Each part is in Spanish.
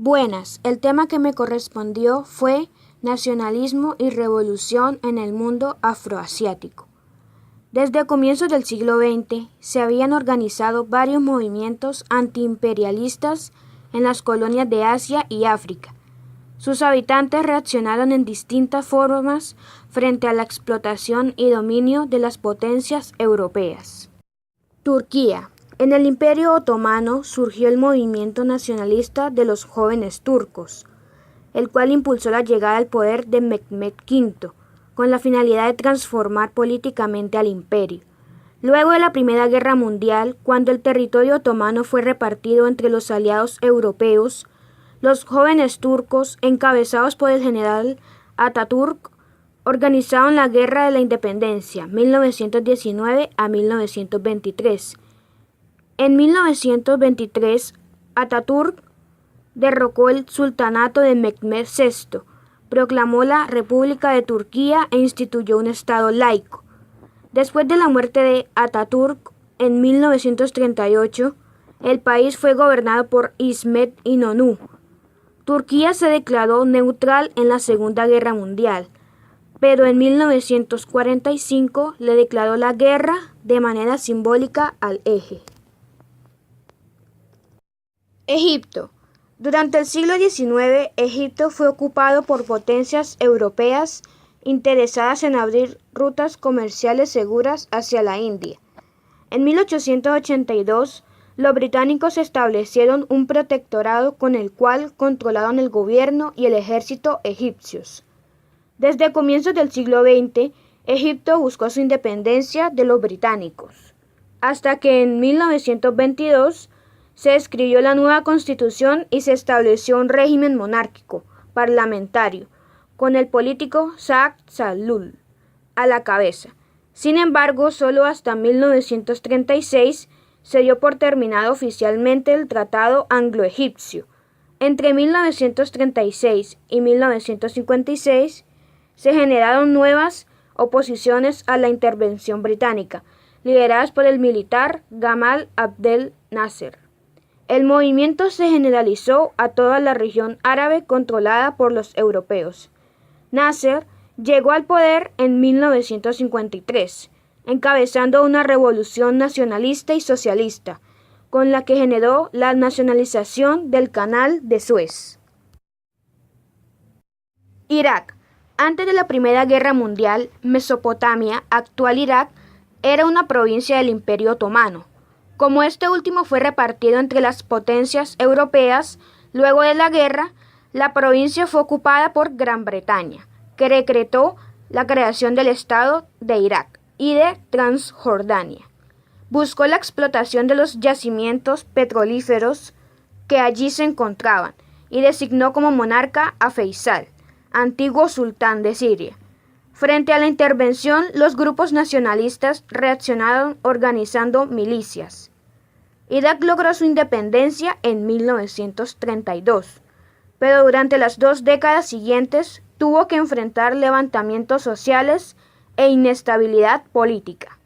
Buenas, el tema que me correspondió fue Nacionalismo y Revolución en el mundo afroasiático. Desde comienzos del siglo XX se habían organizado varios movimientos antiimperialistas en las colonias de Asia y África. Sus habitantes reaccionaron en distintas formas frente a la explotación y dominio de las potencias europeas. Turquía. En el Imperio Otomano surgió el movimiento nacionalista de los jóvenes turcos, el cual impulsó la llegada al poder de Mehmed V, con la finalidad de transformar políticamente al imperio. Luego de la Primera Guerra Mundial, cuando el territorio otomano fue repartido entre los aliados europeos, los jóvenes turcos, encabezados por el general Atatürk, organizaron la Guerra de la Independencia, 1919 a 1923. En 1923, Atatürk derrocó el sultanato de Mehmed VI, proclamó la República de Turquía e instituyó un Estado laico. Después de la muerte de Atatürk, en 1938, el país fue gobernado por İsmet İnönü. Turquía se declaró neutral en la Segunda Guerra Mundial, pero en 1945 le declaró la guerra de manera simbólica al eje. Egipto. Durante el siglo XIX, Egipto fue ocupado por potencias europeas interesadas en abrir rutas comerciales seguras hacia la India. En 1882, los británicos establecieron un protectorado con el cual controlaron el gobierno y el ejército egipcios. Desde comienzos del siglo XX, Egipto buscó su independencia de los británicos, hasta que en 1922 se escribió la nueva constitución y se estableció un régimen monárquico, parlamentario, con el político Shah Sallul a la cabeza. Sin embargo, solo hasta 1936 se dio por terminado oficialmente el Tratado Anglo-Egipcio. Entre 1936 y 1956 se generaron nuevas oposiciones a la intervención británica, lideradas por el militar Gamal Abdel Nasser. El movimiento se generalizó a toda la región árabe controlada por los europeos. Nasser llegó al poder en 1953, encabezando una revolución nacionalista y socialista, con la que generó la nacionalización del Canal de Suez. Irak. Antes de la Primera Guerra Mundial, Mesopotamia, actual Irak, era una provincia del Imperio Otomano. Como este último fue repartido entre las potencias europeas, luego de la guerra, la provincia fue ocupada por Gran Bretaña, que decretó la creación del Estado de Irak y de Transjordania. Buscó la explotación de los yacimientos petrolíferos que allí se encontraban y designó como monarca a Faisal, antiguo sultán de Siria. Frente a la intervención, los grupos nacionalistas reaccionaron organizando milicias. Irak logró su independencia en 1932, pero durante las 2 décadas siguientes tuvo que enfrentar levantamientos sociales e inestabilidad política.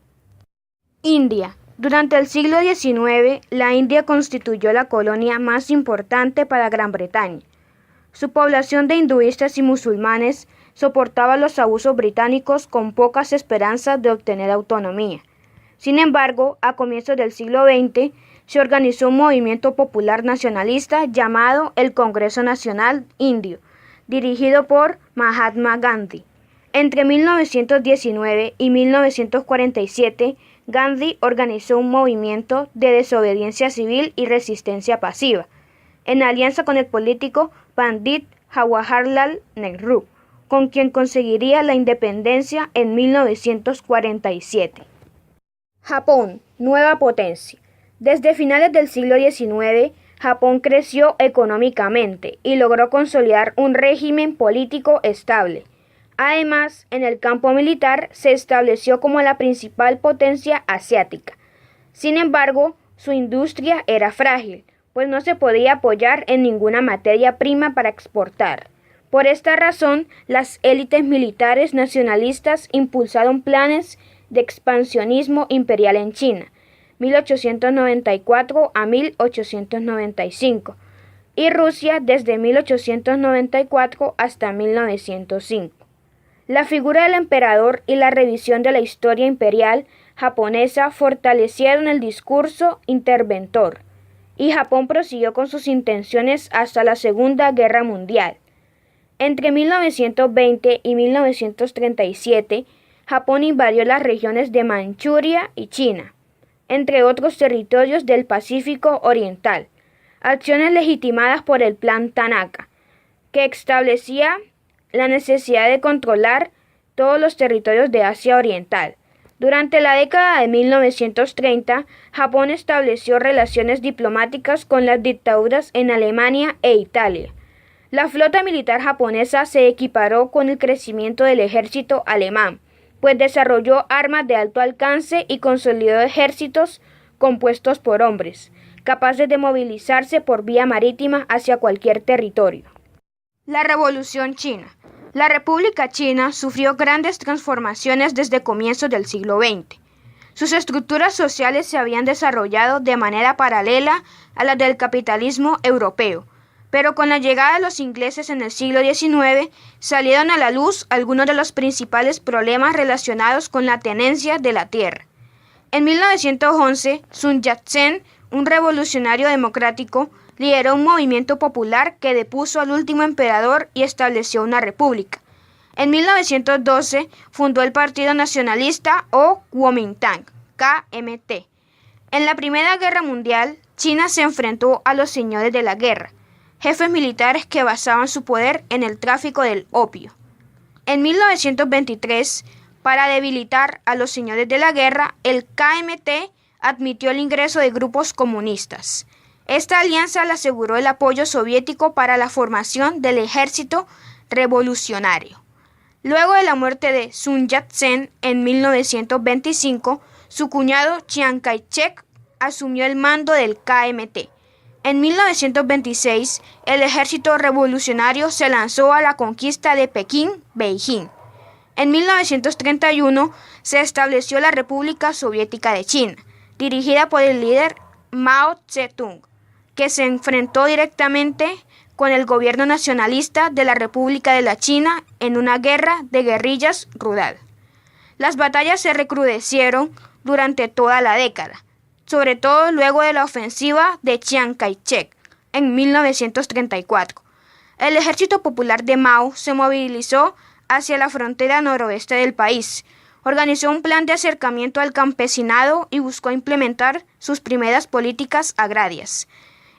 India. Durante el siglo XIX, la India constituyó la colonia más importante para Gran Bretaña. Su población de hinduistas y musulmanes soportaba los abusos británicos con pocas esperanzas de obtener autonomía. Sin embargo, a comienzos del siglo XX, se organizó un movimiento popular nacionalista llamado el Congreso Nacional Indio, dirigido por Mahatma Gandhi. Entre 1919 y 1947, Gandhi organizó un movimiento de desobediencia civil y resistencia pasiva, en alianza con el político Pandit Jawaharlal Nehru, con quien conseguiría la independencia en 1947. Japón, nueva potencia. Desde finales del siglo XIX, Japón creció económicamente y logró consolidar un régimen político estable. Además, en el campo militar se estableció como la principal potencia asiática. Sin embargo, su industria era frágil, pues no se podía apoyar en ninguna materia prima para exportar. Por esta razón, las élites militares nacionalistas impulsaron planes de expansionismo imperial en China, 1894 a 1895, y Rusia desde 1894 hasta 1905. La figura del emperador y la revisión de la historia imperial japonesa fortalecieron el discurso interventor, y Japón prosiguió con sus intenciones hasta la Segunda Guerra Mundial. Entre 1920 y 1937, Japón invadió las regiones de Manchuria y China, entre otros territorios del Pacífico Oriental, acciones legitimadas por el Plan Tanaka, que establecía la necesidad de controlar todos los territorios de Asia Oriental. Durante la década de 1930, Japón estableció relaciones diplomáticas con las dictaduras en Alemania e Italia. La flota militar japonesa se equiparó con el crecimiento del ejército alemán, pues desarrolló armas de alto alcance y consolidó ejércitos compuestos por hombres, capaces de movilizarse por vía marítima hacia cualquier territorio. La Revolución China. La República China sufrió grandes transformaciones desde comienzos del siglo XX. Sus estructuras sociales se habían desarrollado de manera paralela a las del capitalismo europeo, pero con la llegada de los ingleses en el siglo XIX salieron a la luz algunos de los principales problemas relacionados con la tenencia de la tierra. En 1911, Sun Yat-sen, un revolucionario democrático, lideró un movimiento popular que depuso al último emperador y estableció una república. En 1912 fundó el Partido Nacionalista o Kuomintang, KMT. En la Primera Guerra Mundial, China se enfrentó a los señores de la guerra, jefes militares que basaban su poder en el tráfico del opio. En 1923, para debilitar a los señores de la guerra, el KMT admitió el ingreso de grupos comunistas. Esta alianza le aseguró el apoyo soviético para la formación del ejército revolucionario. Luego de la muerte de Sun Yat-sen en 1925, su cuñado Chiang Kai-shek asumió el mando del KMT. En 1926, el ejército revolucionario se lanzó a la conquista de Pekín-Beijing. En 1931 se estableció la República Soviética de China, dirigida por el líder Mao Zedong, que se enfrentó directamente con el gobierno nacionalista de la República de la China en una guerra de guerrillas rural. Las batallas se recrudecieron durante toda la década, sobre todo luego de la ofensiva de Chiang Kai-shek en 1934. El ejército popular de Mao se movilizó hacia la frontera noroeste del país, organizó un plan de acercamiento al campesinado y buscó implementar sus primeras políticas agrarias.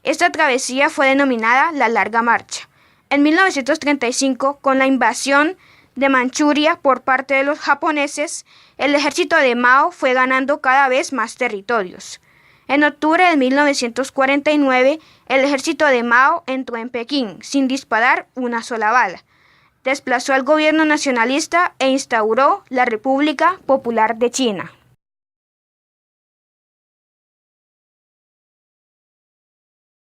Esta travesía fue denominada la Larga Marcha. En 1935, con la invasión de Manchuria por parte de los japoneses, el ejército de Mao fue ganando cada vez más territorios. En octubre de 1949, el ejército de Mao entró en Pekín sin disparar una sola bala. Desplazó al gobierno nacionalista e instauró la República Popular de China.